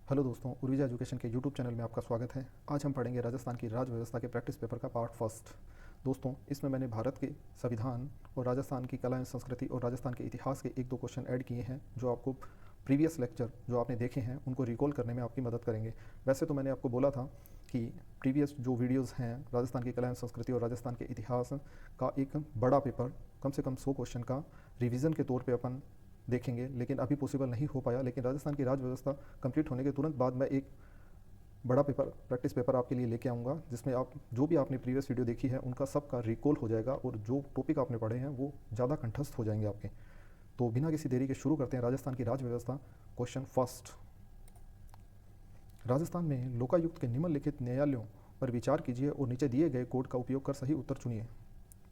Hello दोस्तों, Urvija education के YouTube channel में आपका स्वागत है। आज हम पढ़ेंगे राजस्थान की राज्य व्यवस्था के प्रैक्टिस पेपर का पार्ट फर्स्ट। दोस्तों, इसमें मैंने भारत के संविधान और राजस्थान की कला एवं संस्कृति और राजस्थान के इतिहास के एक दो क्वेश्चन ऐड किए हैं जो आपको प्रीवियस लेक्चर जो आपने देखे हैं उनको रिकॉल करने में आपकी मदद करेंगे। वैसे तो मैंने आपको बोला था कि प्रीवियस जो वीडियोज़ हैं राजस्थान की कला एवं संस्कृति और राजस्थान के इतिहास का एक बड़ा पेपर कम से कम 100 क्वेश्चन का रिवीजन के तौर पे अपन देखेंगे, लेकिन अभी पॉसिबल नहीं हो पाया। लेकिन राजस्थान की राज्य व्यवस्था कंप्लीट होने के तुरंत बाद मैं एक बड़ा पेपर प्रैक्टिस पेपर आपके लिए लेके आऊँगा जिसमें आप जो भी आपने प्रीवियस वीडियो देखी है उनका सबका रिकॉल हो जाएगा और जो टॉपिक आपने पढ़े हैं वो ज़्यादा कंठस्थ हो जाएंगे आपके। तो बिना किसी देरी के शुरू करते हैं राजस्थान की राज्य व्यवस्था। क्वेश्चन फर्स्ट, राजस्थान में लोकायुक्त के निम्नलिखित न्यायालयों पर विचार कीजिए और नीचे दिए गए कोड का उपयोग कर सही उत्तर चुनिए।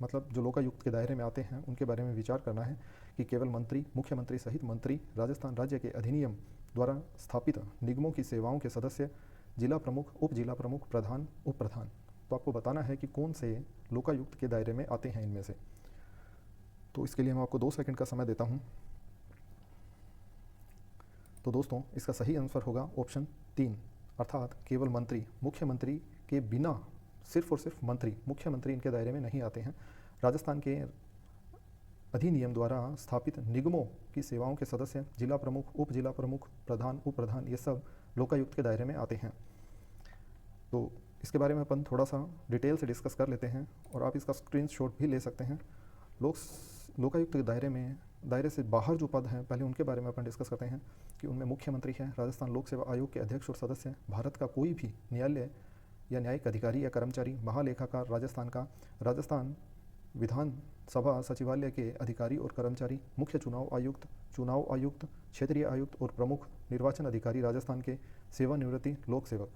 मतलब जो लोकायुक्त के दायरे में आते हैं उनके बारे में विचार करना है कि केवल मंत्री, मुख्यमंत्री सहित मंत्री, राजस्थान राज्य के अधिनियम द्वारा स्थापित निगमों की सेवाओं के सदस्य, जिला प्रमुख, उप जिला प्रमुख, प्रधान, उप प्रधान। तो आपको बताना है कि कौन से लोकायुक्त के दायरे में आते हैं इनमें से। तो इसके लिए मैं आपको 2 सेकंड का समय देता हूँ। तो दोस्तों, इसका सही आंसर होगा ऑप्शन 3, अर्थात केवल मंत्री, मुख्यमंत्री के बिना सिर्फ और सिर्फ मंत्री, मुख्यमंत्री इनके दायरे में नहीं आते हैं। राजस्थान के अधिनियम द्वारा स्थापित निगमों की सेवाओं के सदस्य, जिला प्रमुख, उप जिला प्रमुख, प्रधान, उप प्रधान, ये सब लोकायुक्त के दायरे में आते हैं। तो इसके बारे में अपन थोड़ा सा डिटेल से डिस्कस कर लेते हैं और आप इसका स्क्रीनशॉट भी ले सकते हैं। लोकायुक्त के दायरे से बाहर जो पद हैं पहले उनके बारे में अपन डिस्कस करते हैं कि उनमें मुख्यमंत्री है, राजस्थान लोक सेवा आयोग के अध्यक्ष और सदस्य, भारत का कोई भी न्यायालय या न्यायिक अधिकारी या कर्मचारी, महालेखाकार राजस्थान का, राजस्थान विधानसभा सचिवालय के अधिकारी और कर्मचारी, मुख्य चुनाव आयुक्त, क्षेत्रीय आयुक्त और प्रमुख निर्वाचन अधिकारी राजस्थान के, सेवानिवृत्ति लोक सेवक।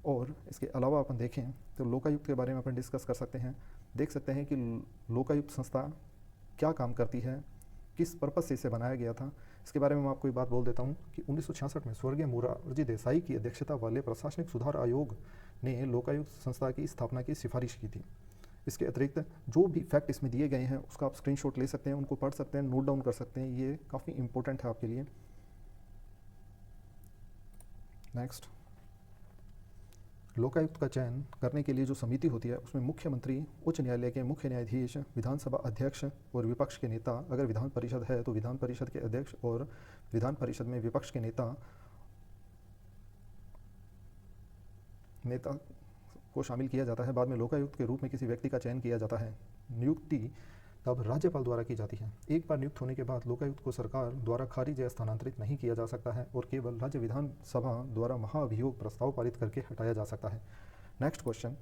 और इसके अलावा अपन देखें तो लोकायुक्त के बारे में अपन डिस्कस कर सकते हैं। देख सकते हैं कि लोकायुक्त संस्था क्या काम करती है, किस पर्पज़ से इसे बनाया गया था। इसके बारे में मैं आपको एक बात बोल देता हूँ कि 1966 में स्वर्गीय मोरारजी देसाई की अध्यक्षता वाले प्रशासनिक सुधार आयोग ने लोकायुक्त संस्था की स्थापना की सिफारिश की थी। इसके अतिरिक्त जो भी फैक्ट इसमें दिए गए हैं उसका आप स्क्रीनशॉट ले सकते हैं, उनको पढ़ सकते हैं, नोट डाउन कर सकते हैं, ये काफ़ी इंपॉर्टेंट है आपके लिए। नेक्स्ट, लोकायुक्त का चयन करने के लिए जो समिति होती है उसमें मुख्यमंत्री, उच्च न्यायालय के मुख्य न्यायाधीश, विधानसभा अध्यक्ष और विपक्ष के नेता, अगर विधान परिषद है तो विधान परिषद के अध्यक्ष और विधान परिषद में विपक्ष के नेता को शामिल किया जाता है। बाद में लोकायुक्त के रूप में किसी व्यक्ति का चयन किया जाता है। नियुक्ति तब राज्यपाल द्वारा की जाती है। एक बार नियुक्त होने के बाद लोकायुक्त को सरकार द्वारा खारिज या स्थानांतरित नहीं किया जा सकता है और केवल राज्य विधानसभा द्वारा महाअभियोग प्रस्ताव पारित करके हटाया जा सकता है। नेक्स्ट क्वेश्चन,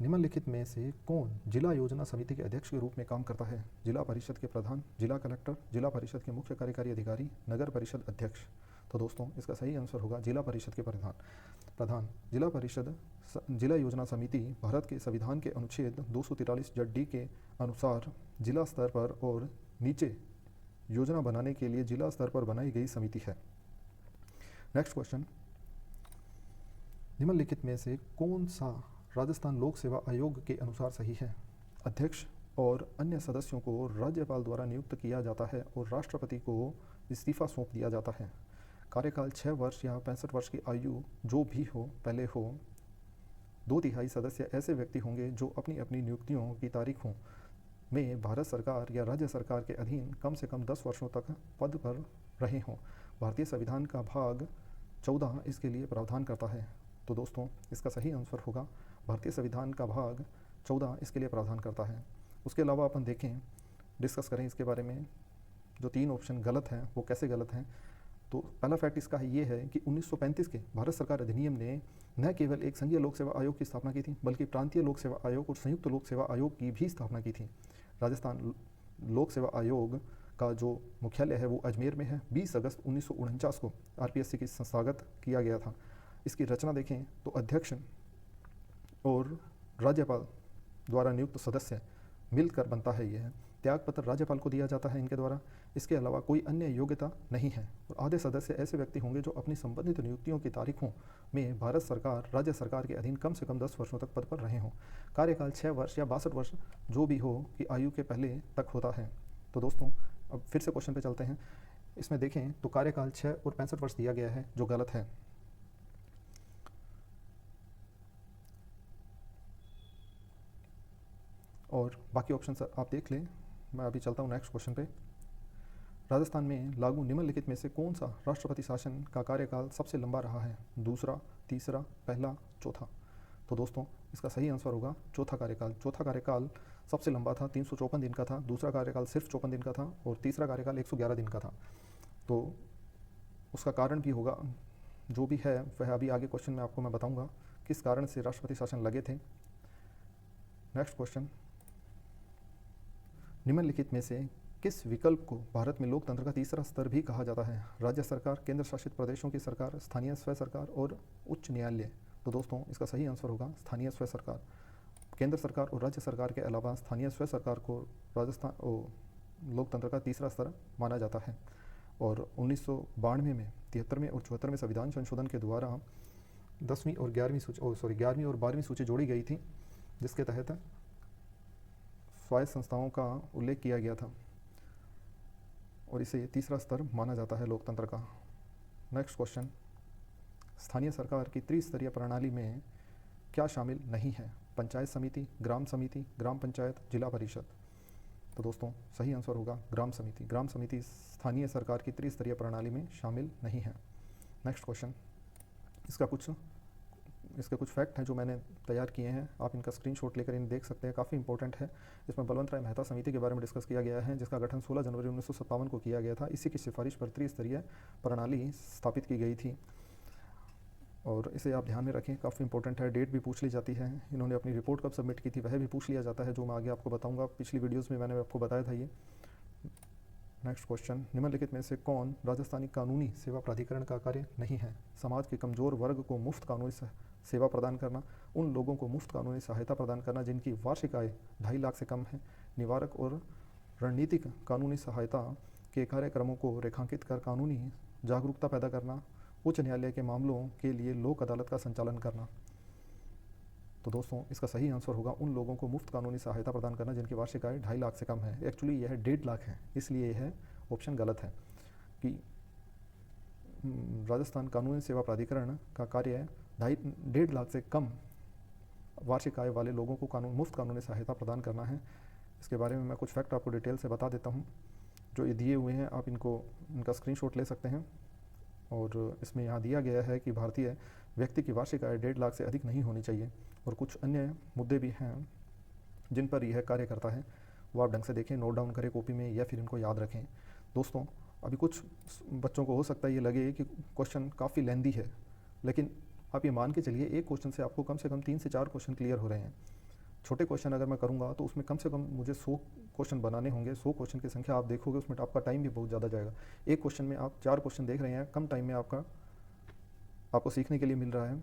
निम्नलिखित में से कौन जिला योजना समिति के अध्यक्ष के रूप में काम करता है? जिला परिषद के प्रधान, जिला कलेक्टर, जिला परिषद के मुख्य कार्यकारी अधिकारी, नगर परिषद अध्यक्ष। तो दोस्तों, इसका सही आंसर होगा जिला परिषद के प्रधान। जिला परिषद जिला योजना समिति भारत के संविधान के अनुच्छेद 243 के अनुसार जिला स्तर पर और नीचे योजना बनाने के लिए जिला स्तर पर बनाई गई समिति है। नेक्स्ट क्वेश्चन, निम्नलिखित में से कौन सा राजस्थान लोक सेवा आयोग के अनुसार सही है? अध्यक्ष और अन्य सदस्यों को राज्यपाल द्वारा नियुक्त किया जाता है और राष्ट्रपति को इस्तीफा सौंप दिया जाता है। कार्यकाल 6 वर्ष या 65 वर्ष की आयु जो भी हो पहले हो। 2/3 सदस्य ऐसे व्यक्ति होंगे जो अपनी अपनी नियुक्तियों की तारीखों में भारत सरकार या राज्य सरकार के अधीन कम से कम 10 वर्षों तक पद पर रहे हों। भारतीय संविधान का भाग 14 इसके लिए प्रावधान करता है। तो दोस्तों, इसका सही आंसर होगा भारतीय संविधान का भाग 14 इसके लिए प्रावधान करता है। उसके अलावा अपन देखें, डिस्कस करें इसके बारे में, जो 3 ऑप्शन गलत हैं वो कैसे गलत हैं। तो पहला फैक्ट इसका ये है कि 1935 के भारत सरकार अधिनियम ने न केवल एक संघीय लोक सेवा आयोग की स्थापना की थी बल्कि प्रांतीय लोक सेवा आयोग और संयुक्त लोक सेवा आयोग की भी स्थापना की थी। राजस्थान लोक सेवा आयोग का जो मुख्यालय है वो अजमेर में है। 20 अगस्त 1949 को आरपीएससी की संस्थागत किया गया था। इसकी रचना देखें तो अध्यक्ष और राज्यपाल द्वारा नियुक्त सदस्य मिलकर बनता है। यह त्यागपत्र राज्यपाल को दिया जाता है इनके द्वारा। इसके अलावा कोई अन्य योग्यता नहीं है और आधे सदस्य ऐसे व्यक्ति होंगे जो अपनी संबंधित नियुक्तियों की तारीखों में भारत सरकार, राज्य सरकार के अधीन कम से कम 10 वर्षों तक पद पर रहे हों। कार्यकाल 6 वर्ष या 62 वर्ष जो भी हो की आयु के पहले तक होता है। तो दोस्तों, अब फिर से क्वेश्चन पे चलते हैं। इसमें देखें तो कार्यकाल 6 और 65 वर्ष दिया गया है जो गलत है। और बाकी ऑप्शन आप देख लें। मैं अभी चलता हूँ नेक्स्ट क्वेश्चन पे। राजस्थान में लागू निम्नलिखित में से कौन सा राष्ट्रपति शासन का कार्यकाल सबसे लंबा रहा है? दूसरा, तीसरा, पहला, चौथा। तो दोस्तों इसका सही आंसर होगा चौथा कार्यकाल। चौथा कार्यकाल सबसे लंबा था, 354 दिन का था। दूसरा कार्यकाल सिर्फ 54 दिन का था और तीसरा कार्यकाल 111 दिन का था। तो उसका कारण भी होगा, जो भी है वह अभी आगे क्वेश्चन में आपको मैं बताऊंगा किस कारण से राष्ट्रपति शासन लगे थे। नेक्स्ट क्वेश्चन, निम्नलिखित में से किस विकल्प को भारत में लोकतंत्र का तीसरा स्तर भी कहा जाता है? राज्य सरकार, केंद्र शासित प्रदेशों की सरकार, स्थानीय स्वय सरकार और उच्च न्यायालय। तो दोस्तों इसका सही आंसर होगा स्थानीय स्वय सरकार। केंद्र सरकार और राज्य सरकार के अलावा स्थानीय स्वय सरकार को राजस्थान लोकतंत्र का तीसरा स्तर माना जाता है। और 1992 में, 73 में और 74 में संविधान संशोधन के द्वारा 10वीं और 11वीं और 12वीं सूची जोड़ी गई थी, जिसके तहत स्वायत्त संस्थाओं का उल्लेख किया गया था और इसे तीसरा स्तर माना जाता है लोकतंत्र का। नेक्स्ट क्वेश्चन, स्थानीय सरकार की त्रिस्तरीय प्रणाली में क्या शामिल नहीं है? पंचायत समिति, ग्राम समिति, ग्राम पंचायत, जिला परिषद। तो दोस्तों सही आंसर होगा ग्राम समिति। ग्राम समिति स्थानीय सरकार की त्रिस्तरीय प्रणाली में शामिल नहीं है। नेक्स्ट क्वेश्चन, इसके कुछ फैक्ट हैं जो मैंने तैयार किए हैं, आप इनका स्क्रीनशॉट लेकर इन्हें देख सकते हैं, काफ़ी इंपॉर्टेंट है। इसमें बलवंत राय मेहता समिति के बारे में डिस्कस किया गया है, जिसका गठन 16 जनवरी 1957 को किया गया था। इसी की सिफारिश पर त्रिस्तरीय प्रणाली स्थापित की गई थी और इसे आप ध्यान में रखें, काफ़ी इंपॉर्टेंट है। डेट भी पूछ ली जाती है, इन्होंने अपनी रिपोर्ट कब सबमिट की थी वह भी पूछ लिया जाता है, जो मैं आगे आपको बताऊँगा। पिछली वीडियोज़ में मैंने आपको बताया था ये। नेक्स्ट क्वेश्चन, निम्नलिखित में से कौन राजस्थानी कानूनी सेवा प्राधिकरण का कार्य नहीं है? समाज के कमजोर वर्ग को मुफ्त कानूनी सेवा प्रदान करना, उन लोगों को मुफ्त कानूनी सहायता प्रदान करना जिनकी वार्षिक आय 2.5 लाख से कम है, निवारक और रणनीतिक कानूनी सहायता के कार्यक्रमों को रेखांकित कर कानूनी जागरूकता पैदा करना, उच्च न्यायालय के मामलों के लिए लोक अदालत का संचालन करना। तो दोस्तों इसका सही आंसर होगा उन लोगों को मुफ्त कानूनी सहायता प्रदान करना जिनकी वार्षिक आय 2.5 लाख से कम है। एक्चुअली यह 1.5 लाख है, इसलिए यह ऑप्शन गलत है कि राजस्थान कानूनी सेवा प्राधिकरण का कार्य 1.5 लाख से कम वार्षिक आय वाले लोगों को मुफ्त कानूनी सहायता प्रदान करना है। इसके बारे में मैं कुछ फैक्ट आपको डिटेल से बता देता हूँ, जो ये दिए हुए हैं, आप इनका स्क्रीनशॉट ले सकते हैं। और इसमें यहाँ दिया गया है कि भारतीय व्यक्ति की वार्षिक आय 1.5 लाख से अधिक नहीं होनी चाहिए, और कुछ अन्य मुद्दे भी हैं जिन पर यह कार्य करता है, वो आप ढंग से देखें, नोट डाउन करें कॉपी में या फिर इनको याद रखें। दोस्तों अभी कुछ बच्चों को हो सकता है ये लगे कि क्वेश्चन काफ़ी लेंदी है, लेकिन आप ये मान के चलिए एक क्वेश्चन से आपको कम से कम 3 से 4 क्वेश्चन क्लियर हो रहे हैं। छोटे क्वेश्चन अगर मैं करूँगा तो उसमें कम से कम मुझे 100 क्वेश्चन बनाने होंगे। 100 क्वेश्चन की संख्या आप देखोगे, उसमें आपका टाइम भी बहुत ज़्यादा जाएगा। एक क्वेश्चन में आप 4 क्वेश्चन देख रहे हैं, कम टाइम में आपको सीखने के लिए मिल रहा है,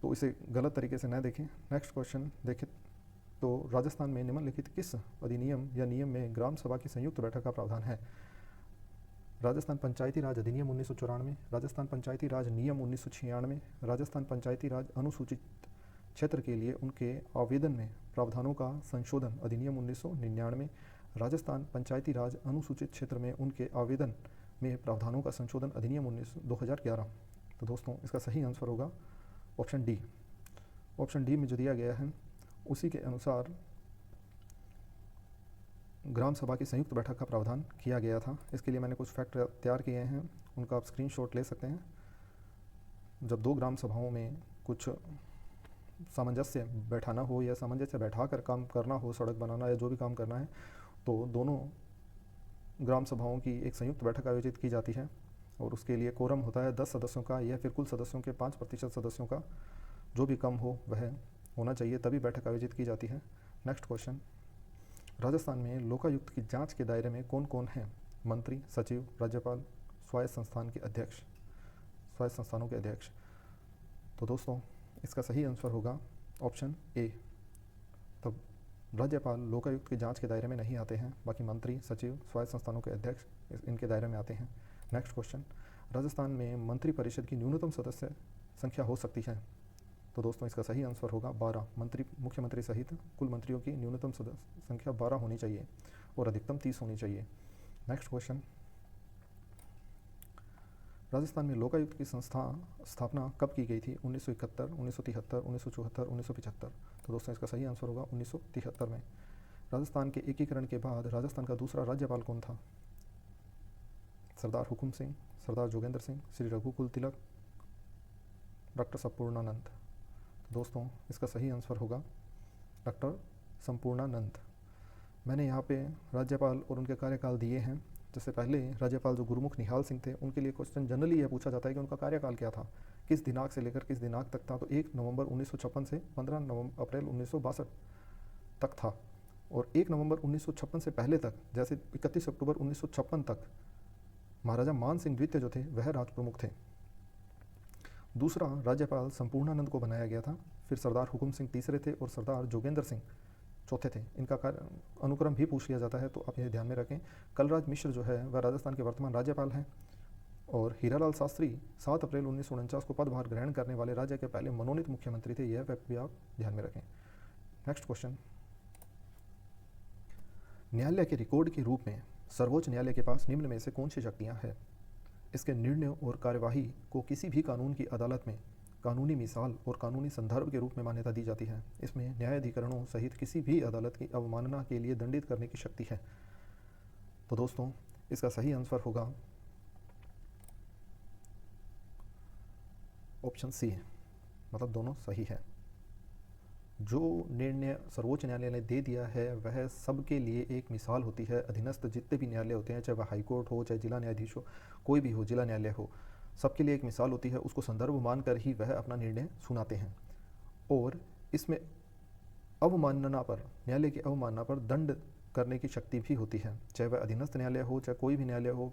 तो इसे गलत तरीके से न देखें। नेक्स्ट क्वेश्चन देखें तो राजस्थान में निम्नलिखित किस अधिनियम या नियम में ग्राम सभा की संयुक्त बैठक का प्रावधान है? राजस्थान पंचायती राज अधिनियम 1994, राजस्थान पंचायती राज नियम 1996, राजस्थान पंचायती राज अनुसूचित क्षेत्र के लिए उनके आवेदन में प्रावधानों का संशोधन अधिनियम 1999, राजस्थान पंचायती राज अनुसूचित क्षेत्र में उनके आवेदन में प्रावधानों का संशोधन अधिनियम 2011। तो दोस्तों इसका सही आंसर होगा ऑप्शन डी। ऑप्शन डी में जो दिया गया है उसी के अनुसार ग्राम सभा की संयुक्त बैठक का प्रावधान किया गया था। इसके लिए मैंने कुछ फैक्ट तैयार किए हैं, उनका आप स्क्रीनशॉट ले सकते हैं। जब 2 ग्राम सभाओं में कुछ सामंजस्य बैठाना हो या सामंजस्य बैठाकर काम करना हो, सड़क बनाना या जो भी काम करना है, तो दोनों ग्राम सभाओं की एक संयुक्त बैठक आयोजित की जाती है और उसके लिए कोरम होता है 10 सदस्यों का या फिर कुल सदस्यों के 5% सदस्यों का, जो भी कम हो वह होना चाहिए, तभी बैठक आयोजित की जाती है। नेक्स्ट क्वेश्चन, राजस्थान में लोकायुक्त की जांच के दायरे में कौन कौन है? मंत्री, सचिव, राज्यपाल, स्वायत्त संस्थानों के अध्यक्ष। तो दोस्तों इसका सही आंसर होगा ऑप्शन ए। तब राज्यपाल लोकायुक्त की जांच के दायरे में नहीं आते हैं, बाकी मंत्री, सचिव, स्वायत्त संस्थानों के अध्यक्ष इनके दायरे में आते हैं। नेक्स्ट क्वेश्चन, राजस्थान में मंत्री परिषद की न्यूनतम सदस्य संख्या हो सकती है? तो दोस्तों इसका सही आंसर होगा 12। मुख्यमंत्री सहित कुल मंत्रियों की न्यूनतम सदस्य संख्या 12 होनी चाहिए और अधिकतम 30 होनी चाहिए। नेक्स्ट क्वेश्चन, राजस्थान में लोकायुक्त की स्थापना कब की गई थी? 1971, 1973, 1974, 1975। तो दोस्तों इसका सही आंसर होगा 1973 में। राजस्थान के एकीकरण के बाद राजस्थान का दूसरा राज्यपाल कौन था? सरदार हुकुम सिंह, सरदार जोगेंद्र सिंह, श्री रघुकुल तिलक, डॉक्टर संपूर्णानंद। तो दोस्तों इसका सही आंसर होगा डॉक्टर संपूर्णानंद। मैंने यहाँ पे राज्यपाल और उनके कार्यकाल दिए हैं। जैसे पहले राज्यपाल जो गुरुमुख निहाल सिंह थे, उनके लिए क्वेश्चन जनरली यह पूछा जाता है कि उनका कार्यकाल क्या था, किस दिनांक से लेकर किस दिनांक तक था। तो 1 नवंबर 1956 से 15 अप्रैल 1962 तक था। और 1 नवंबर 1956 से पहले तक, जैसे 31 अक्टूबर 1956 तक महाराजा मान सिंह द्वितीय जो थे वह राज प्रमुख थे। दूसरा राज्यपाल संपूर्णानंद को बनाया गया था। फिर सरदार हुकुम सिंह तीसरे थे और सरदार जोगेंद्र सिंह चौथे थे। इनका अनुक्रम भी पूछ लिया जाता है, तो आप यह ध्यान में रखें। कलराज मिश्र जो है वह राजस्थान के वर्तमान राज्यपाल हैं। और हीरालाल शास्त्री 7 अप्रैल 1949 को पदभार ग्रहण करने वाले राज्य के पहले मनोनीत मुख्यमंत्री थे। यह फैक्ट भी आप ध्यान में रखें। नेक्स्ट क्वेश्चन, न्यायालय के रिकॉर्ड के रूप में सर्वोच्च न्यायालय के पास निम्न में से कौन सी शक्तियाँ हैं? इसके निर्णयों और कार्यवाही को किसी भी कानून की अदालत में कानूनी मिसाल और कानूनी संदर्भ के रूप में मान्यता दी जाती है। इसमें न्यायाधिकरणों सहित किसी भी अदालत की अवमानना के लिए दंडित करने की शक्ति है। तो दोस्तों इसका सही आंसर होगा ऑप्शन सी, मतलब दोनों सही है। जो निर्णय सर्वोच्च न्यायालय ने दे दिया है वह सबके लिए एक मिसाल होती है। अधीनस्थ जितने भी न्यायालय होते हैं, चाहे वह हाईकोर्ट हो, चाहे जिला न्यायाधीश हो, कोई भी हो, जिला न्यायालय हो, सबके लिए एक मिसाल होती है। उसको संदर्भ मानकर ही वह अपना निर्णय सुनाते हैं। और इसमें अवमानना पर, न्यायालय की अवमानना पर दंड करने की शक्ति भी होती है। चाहे वह अधीनस्थ न्यायालय हो, चाहे कोई भी न्यायालय हो,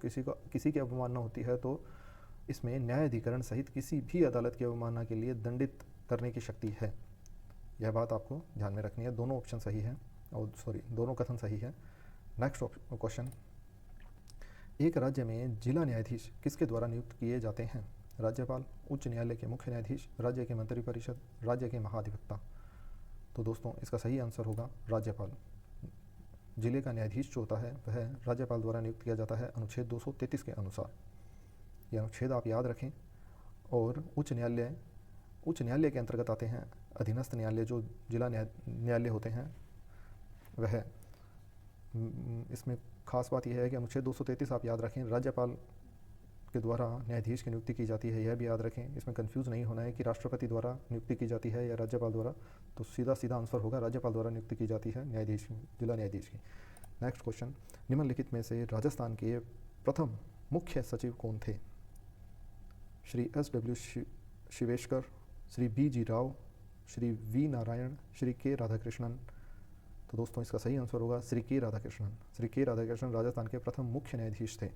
किसी की अवमानना होती है तो इसमें न्यायाधिकरण सहित किसी भी अदालत की अवमानना के लिए दंडित करने की शक्ति है। यह बात आपको ध्यान में रखनी है। दोनों ऑप्शन सही है, और दोनों कथन सही है। नेक्स्ट क्वेश्चन, एक राज्य में जिला न्यायाधीश किसके द्वारा नियुक्त किए जाते हैं? राज्यपाल, उच्च न्यायालय के मुख्य न्यायाधीश, राज्य के मंत्रिपरिषद, राज्य के महाधिवक्ता। तो दोस्तों इसका सही आंसर होगा राज्यपाल। जिले का न्यायाधीश जो होता है वह राज्यपाल द्वारा नियुक्त किया जाता है अनुच्छेद 233 के अनुसार। यह अनुच्छेद आप याद रखें। और उच्च न्यायालय के अंतर्गत आते हैं अधीनस्थ न्यायालय, जो जिला न्यायालय होते हैं वह। इसमें खास बात यह है कि अनुच्छेद 233 आप याद रखें, राज्यपाल के द्वारा न्यायाधीश की नियुक्ति की जाती है। यह भी याद रखें, इसमें कंफ्यूज नहीं होना है कि राष्ट्रपति द्वारा नियुक्ति की जाती है या राज्यपाल द्वारा। तो सीधा आंसर होगा राज्यपाल द्वारा नियुक्ति की जाती है न्यायाधीश, जिला न्यायाधीश की। नेक्स्ट क्वेश्चन, निम्नलिखित में से राजस्थान के प्रथम मुख्य सचिव कौन थे? Shri SW शिवेशकर, Shri BG Rao, Shri V Narayan, Shri K Radhakrishnan. तो दोस्तों इसका सही आंसर होगा श्री K राधाकृष्णन। श्री K राधाकृष्णन राजस्थान के प्रथम मुख्य न्यायाधीश थे।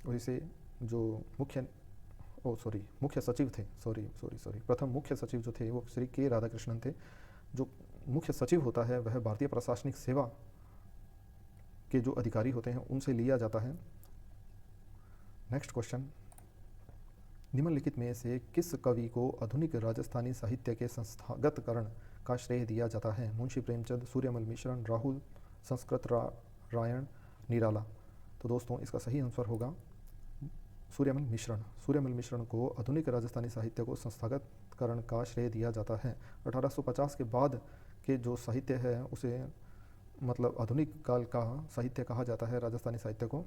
और इसे जो मुख्य सचिव थे, प्रथम मुख्य सचिव जो थे वो श्री K राधाकृष्णन थे। जो मुख्य सचिव होता है वह भारतीय प्रशासनिक सेवा के जो अधिकारी होते हैं उनसे लिया जाता है। नेक्स्ट क्वेश्चन, निम्नलिखित में से किस कवि को आधुनिक राजस्थानी साहित्य के संस्थागतकरण का श्रेय दिया जाता है? मुंशी प्रेमचंद, सूर्यमल मिश्रण, राहुल, संस्कृत रायण, निराला। तो दोस्तों इसका सही आंसर होगा सूर्यमल मिश्रण। सूर्यमल मिश्रण को आधुनिक राजस्थानी साहित्य को संस्थागतकरण का श्रेय दिया जाता है। 1850 के बाद के जो साहित्य है उसे मतलब आधुनिक काल का साहित्य कहा जाता है राजस्थानी साहित्य को,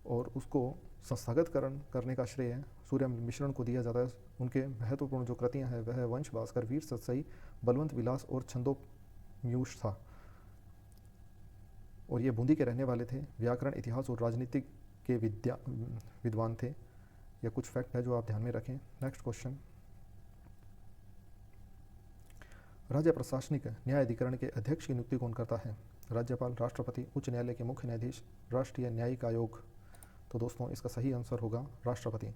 और उसको संस्थागतकरण करने का श्रेय सूर्यमल मिश्रण को दिया जाता है। उनके महत्वपूर्ण जो कृतियाँ हैं वह वंश भास्कर, वीर सतसई, बलवंत विलास और छंदोपनिषद था। और ये बूंदी के रहने वाले थे। व्याकरण, इतिहास और राजनीति के विद्वान थे। यह कुछ फैक्ट है जो आप ध्यान में रखें। नेक्स्ट क्वेश्चन, राज्य प्रशासनिक न्यायाधिकरण के अध्यक्ष की नियुक्ति कौन करता है? राज्यपाल, राष्ट्रपति, उच्च न्यायालय के मुख्य न्यायाधीश, राष्ट्रीय न्यायिक आयोग। तो दोस्तों इसका सही आंसर होगा राष्ट्रपति।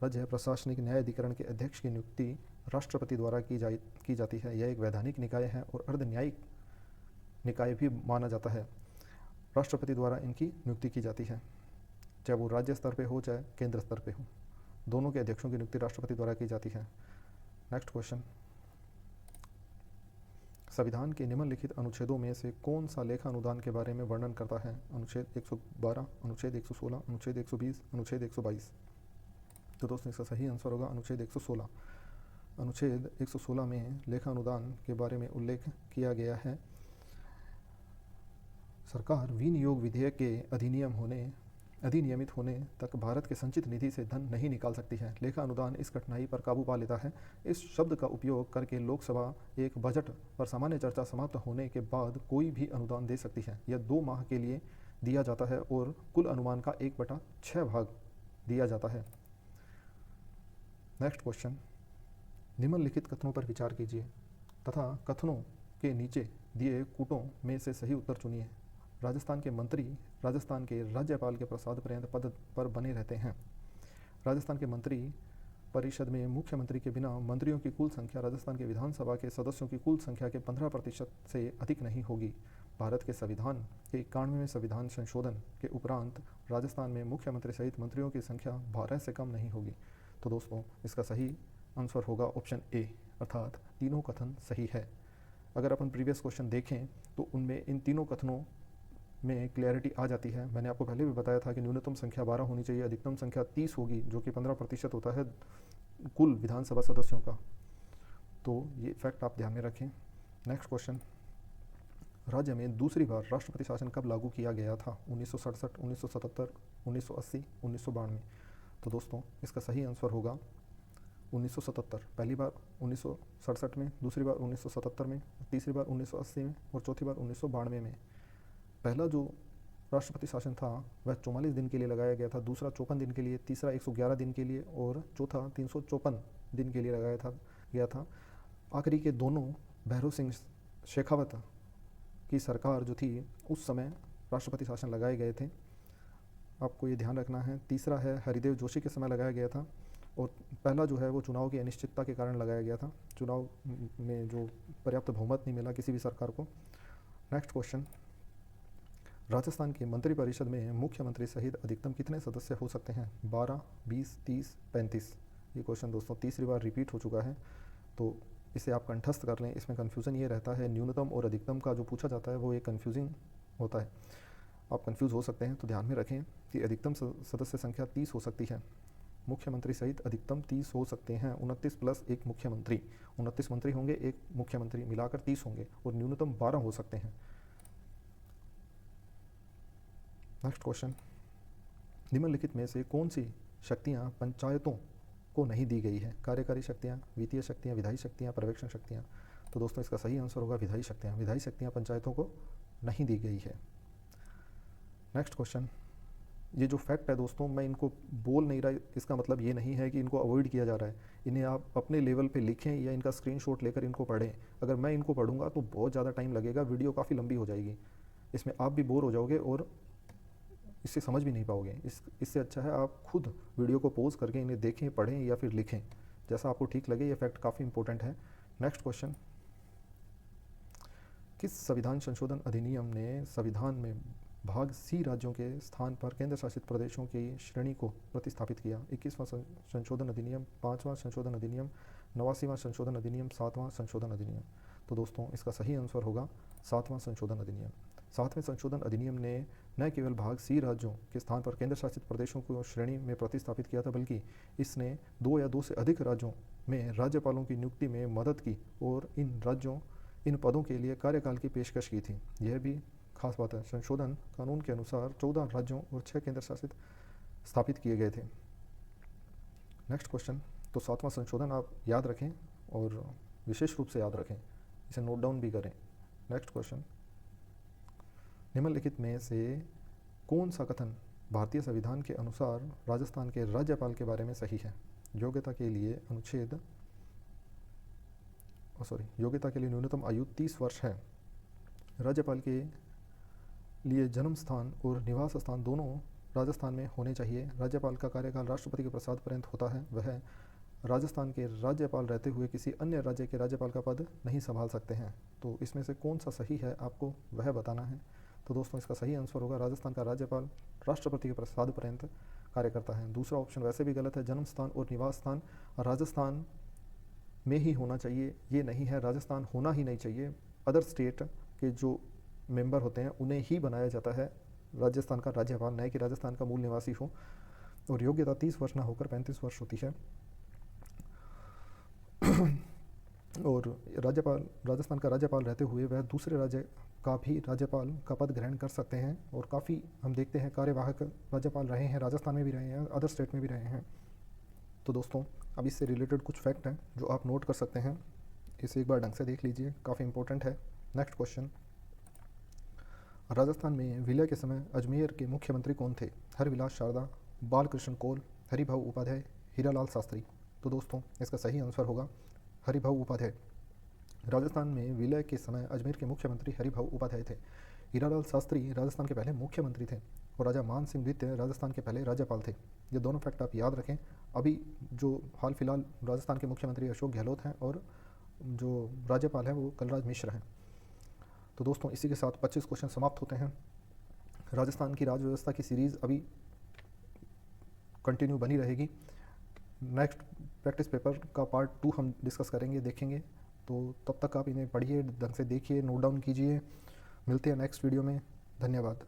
राज्य प्रशासनिक न्यायाधिकरण के अध्यक्ष की नियुक्ति राष्ट्रपति द्वारा की जाती है। यह एक वैधानिक निकाय है और अर्ध न्यायिक निकाय भी माना जाता है। राष्ट्रपति द्वारा इनकी नियुक्ति की जाती है, चाहे वो राज्य स्तर पे हो चाहे केंद्र स्तर पे हो। दोनों के अध्यक्षों की नियुक्ति राष्ट्रपति द्वारा की जाती है। नेक्स्ट क्वेश्चन, संविधान के निम्नलिखित अनुच्छेदों में से कौन सा लेखा अनुदान के बारे में वर्णन करता है? अनुच्छेद 112, अनुच्छेद 116, अनुच्छेद 120, अनुच्छेद 122। तो दोस्तों इसका सही आंसर होगा अनुच्छेद 116। अनुच्छेद 116 में लेखा अनुदान के बारे में उल्लेख किया गया है। सरकार विनियोग विधेयक के अधिनियमित होने तक भारत के संचित निधि से धन नहीं निकाल सकती है। लेखा अनुदान इस कठिनाई पर काबू पा लेता है। इस शब्द का उपयोग करके लोकसभा एक बजट पर सामान्य चर्चा समाप्त होने के बाद कोई भी अनुदान दे सकती है। यह 2 माह के लिए दिया जाता है और कुल अनुमान का 1/6 भाग दिया जाता है। नेक्स्ट क्वेश्चन, निम्नलिखित कथनों पर विचार कीजिए तथा कथनों के नीचे दिए कूटों में से सही उत्तर चुनिए। राजस्थान के मंत्री राजस्थान के राज्यपाल के प्रसाद पर्यंत पद पर बने रहते हैं। राजस्थान के मंत्री परिषद में मुख्यमंत्री के बिना मंत्रियों की कुल संख्या राजस्थान के विधानसभा के सदस्यों की कुल संख्या के 15% से अधिक नहीं होगी। भारत के संविधान के 91वें संविधान संशोधन के उपरांत राजस्थान में मुख्यमंत्री सहित मंत्रियों की संख्या 12 से कम नहीं होगी। तो दोस्तों इसका सही आंसर होगा ऑप्शन ए, अर्थात तीनों कथन सही है। अगर अपन प्रीवियस क्वेश्चन देखें तो उनमें इन तीनों कथनों में क्लैरिटी आ जाती है। मैंने आपको पहले भी बताया था कि न्यूनतम संख्या 12 होनी चाहिए, अधिकतम संख्या 30 होगी, जो कि 15% होता है कुल विधानसभा सदस्यों का। तो ये फैक्ट आप ध्यान में रखें। नेक्स्ट क्वेश्चन, राज्य में दूसरी बार राष्ट्रपति शासन कब लागू किया गया था? 1967, 1977, 1980, 1992। तो दोस्तों इसका सही आंसर होगा 1977। पहली बार 1967 में, दूसरी बार 1977 में, तीसरी बार 1980 में और चौथी बार 1992 में। पहला जो राष्ट्रपति शासन था वह 44 दिन के लिए लगाया गया था, दूसरा 54 दिन के लिए, तीसरा 111 दिन के लिए और चौथा 354 दिन के लिए लगाया गया था। आखिरी के दोनों भैरों सिंह शेखावत की सरकार जो थी उस समय राष्ट्रपति शासन लगाए गए थे, आपको ये ध्यान रखना है। तीसरा है हरिदेव जोशी के समय लगाया गया था और पहला जो है वो चुनाव की अनिश्चितता के कारण लगाया गया था, चुनाव में जो पर्याप्त बहुमत नहीं मिला किसी भी सरकार को। नेक्स्ट क्वेश्चन, राजस्थान की मंत्रिपरिषद में मुख्यमंत्री सहित अधिकतम कितने सदस्य हो सकते हैं? 12, 20, 30, 35। ये क्वेश्चन दोस्तों तीसरी बार रिपीट हो चुका है, तो इसे आप कंठस्थ कर लें। इसमें कन्फ्यूज़न ये रहता है, न्यूनतम और अधिकतम का जो पूछा जाता है वो एक कन्फ्यूजिंग होता है, आप कन्फ्यूज़ हो सकते हैं। तो ध्यान में रखें कि अधिकतम सदस्य संख्या 30 हो सकती है, मुख्यमंत्री सहित अधिकतम 30 हो सकते हैं। 29 प्लस एक मुख्यमंत्री, 29 मंत्री होंगे, एक मुख्यमंत्री, मिलाकर 30 होंगे और न्यूनतम 12 हो सकते हैं। नेक्स्ट क्वेश्चन, निम्नलिखित में से कौन सी शक्तियाँ पंचायतों को नहीं दी गई है? कार्यकारी शक्तियाँ, वित्तीय शक्तियाँ, विधायी शक्तियाँ, पर्यवेक्षण शक्तियाँ। तो दोस्तों इसका सही आंसर होगा विधायी शक्तियाँ। विधायी शक्तियाँ पंचायतों को नहीं दी गई है। नेक्स्ट क्वेश्चन, ये जो फैक्ट है दोस्तों मैं इनको बोल नहीं रहा, इसका मतलब ये नहीं है कि इनको अवॉइड किया जा रहा है। इन्हें आप अपने लेवल पे लिखें या इनका स्क्रीनशॉट लेकर इनको पढ़ें। अगर मैं इनको पढ़ूंगा तो बहुत ज़्यादा टाइम लगेगा, वीडियो काफ़ी लंबी हो जाएगी, इसमें आप भी बोर हो जाओगे और इससे समझ भी नहीं पाओगे। इससे अच्छा है आप खुद वीडियो को पॉज करके इन्हें देखें, पढ़ें या फिर लिखें, जैसा आपको ठीक लगे। ये फैक्ट काफ़ी इंपॉर्टेंट है। नेक्स्ट क्वेश्चन, किस संविधान संशोधन अधिनियम ने संविधान में भाग सी राज्यों के स्थान पर केंद्र शासित प्रदेशों की श्रेणी को प्रतिस्थापित किया? 21वां संशोधन अधिनियम, 5वां संशोधन अधिनियम, 89वां संशोधन अधिनियम, 7वां संशोधन अधिनियम। तो दोस्तों इसका सही आंसर होगा 7वां संशोधन अधिनियम। 7वें संशोधन अधिनियम ने न केवल भाग सी राज्यों के स्थान पर केंद्र शासित प्रदेशों को श्रेणी में प्रतिस्थापित किया था, बल्कि इसने 2 या 2 से अधिक राज्यों में राज्यपालों की नियुक्ति में मदद की और इन पदों के लिए कार्यकाल की पेशकश की थी। यह भी खास बात है। संशोधन कानून के अनुसार 14 राज्यों और 6 केंद्र शासित स्थापित किए गए थे। नेक्स्ट क्वेश्चन, तो 7वां संशोधन आप याद रखें और विशेष रूप से याद रखें, इसे नोट डाउन भी करें। नेक्स्ट क्वेश्चन, निम्नलिखित में से कौन सा कथन भारतीय संविधान के अनुसार राजस्थान के राज्यपाल के बारे में सही है? योग्यता के लिए न्यूनतम आयु 30 वर्ष है। राज्यपाल के लिए जन्म स्थान और निवास स्थान दोनों राजस्थान में होने चाहिए। राज्यपाल का कार्यकाल राष्ट्रपति के प्रसाद पर्यंत होता है। वह राजस्थान के राज्यपाल रहते हुए किसी अन्य राज्य के राज्यपाल का पद नहीं संभाल सकते हैं। तो इसमें से कौन सा सही है आपको वह बताना है। तो दोस्तों इसका सही आंसर होगा राजस्थान का राज्यपाल राष्ट्रपति के प्रसाद पर्यंत कार्य करता है। दूसरा ऑप्शन वैसे भी गलत है, जन्म स्थान और निवास स्थान राजस्थान में ही होना चाहिए, ये नहीं है, राजस्थान होना ही नहीं चाहिए। अदर स्टेट के जो मेंबर होते हैं उन्हें ही बनाया जाता है राजस्थान का राज्यपाल, न कि राजस्थान का मूल निवासी हो। और योग्यता 30 वर्ष ना होकर 35 वर्ष होती है। और राज्यपाल राजस्थान का राज्यपाल रहते हुए वह दूसरे राज्य का भी राज्यपाल का पद ग्रहण कर सकते हैं। और काफ़ी हम देखते हैं कार्यवाहक राज्यपाल रहे हैं, राजस्थान में भी रहे हैं, अदर स्टेट में भी रहे हैं। तो दोस्तों, अब इससे रिलेटेड कुछ फैक्ट हैं जो आप नोट कर सकते हैं, इसे एक बार ढंग से देख लीजिए, काफ़ी इंपॉर्टेंट है। नेक्स्ट क्वेश्चन, राजस्थान में विलय के समय अजमेर के मुख्यमंत्री कौन थे? हरविलास शारदा, बालकृष्ण कोल, हरिभाऊ उपाध्याय, हीरालाल शास्त्री। तो दोस्तों, इसका सही आंसर होगा हरिभाऊ उपाध्याय। राजस्थान में विलय के समय अजमेर के मुख्यमंत्री हरिभाऊ उपाध्याय थे। हीरालाल शास्त्री राजस्थान के पहले मुख्यमंत्री थे और राजा मान सिंह द्वितीय राजस्थान के पहले राज्यपाल थे। ये दोनों फैक्ट आप याद रखें। अभी जो हाल फिलहाल राजस्थान के मुख्यमंत्री अशोक गहलोत हैं और जो राज्यपाल हैं वो कलराज मिश्र हैं। तो दोस्तों, इसी के साथ 25 क्वेश्चन समाप्त होते हैं। राजस्थान की राज्य व्यवस्था की सीरीज़ अभी कंटिन्यू बनी रहेगी। नेक्स्ट प्रैक्टिस पेपर का पार्ट 2 हम डिस्कस करेंगे, देखेंगे। तो तब तक आप इन्हें पढ़िए, ढंग से देखिए, नोट डाउन कीजिए। मिलते हैं नेक्स्ट वीडियो में। धन्यवाद।